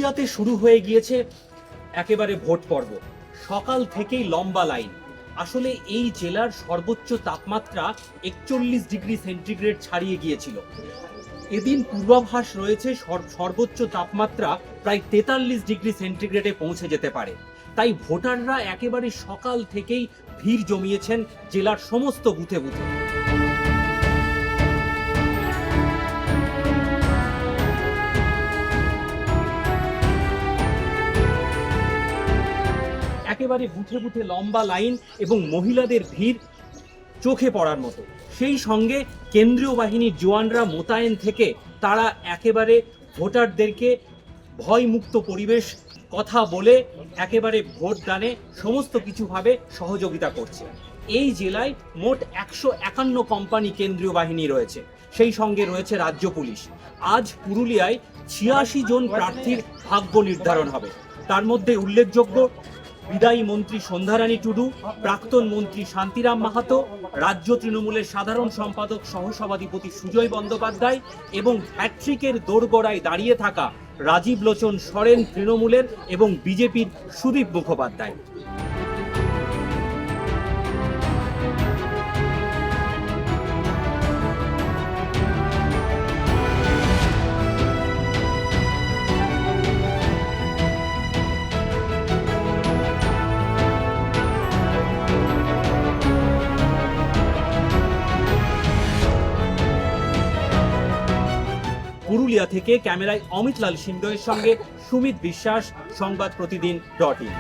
পুরুলিয়াতে শুরু হয়ে গিয়েছে একেবারে ভোট পর্ব। সকাল থেকেই লম্বা লাইন। আসলে এই জেলার সর্বোচ্চ তাপমাত্রা 41 ডিগ্রি সেন্টিগ্রেড ছাড়িয়ে গিয়েছিল। এদিন পূর্বাভাস রয়েছে সর্বোচ্চ তাপমাত্রা প্রায় 43 ডিগ্রি সেন্টিগ্রেডে পৌঁছে যেতে পারে। তাই ভোটাররা একেবারে সকাল থেকেই ভিড় জমিয়েছেন জেলার সমস্ত বুথে বুথে। একেবারে বুথে বুথে লম্বা লাইন এবং মহিলাদের ভিড় চোখে পড়ার মতো। সেই সঙ্গে কেন্দ্রীয় বাহিনীর জওয়ানরা মোতায়েন থেকে তারা একেবারে ভোটারদেরকে ভয়মুক্ত পরিবেশ কথা বলে একেবারে ভোটদানে সমস্ত কিছুভাবে সহযোগিতা করছে। এই জেলায় মোট 151 কোম্পানি কেন্দ্রীয় বাহিনী রয়েছে, সেই সঙ্গে রয়েছে রাজ্য পুলিশ। আজ পুরুলিয়ায় 86 জন প্রার্থীর ভাগ্য নির্ধারণ হবে। তার মধ্যে উল্লেখযোগ্য বিদায়ী মন্ত্রী সন্ধ্যারানী টুডু, প্রাক্তন মন্ত্রী শান্তিরাম মাহাতো, রাজ্য তৃণমূলের সাধারণ সম্পাদক সহসভাধিপতি সুজয় বন্দ্যোপাধ্যায় এবং হ্যাট্রিকের দোরগোড়ায় দাঁড়িয়ে থাকা রাজীব লোচন সরেন তৃণমূলের এবং বিজেপির সুদীপ মুখোপাধ্যায়। পুরুলিয়া থেকে ক্যামেরায় অমিত লাল সিংহের সঙ্গে সুমিত বিশ্বাস, সংবাদ প্রতিদিন.in।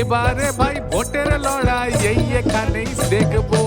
এবারে ভাই ভোটের লড়াই এই এখানেই দেখবো।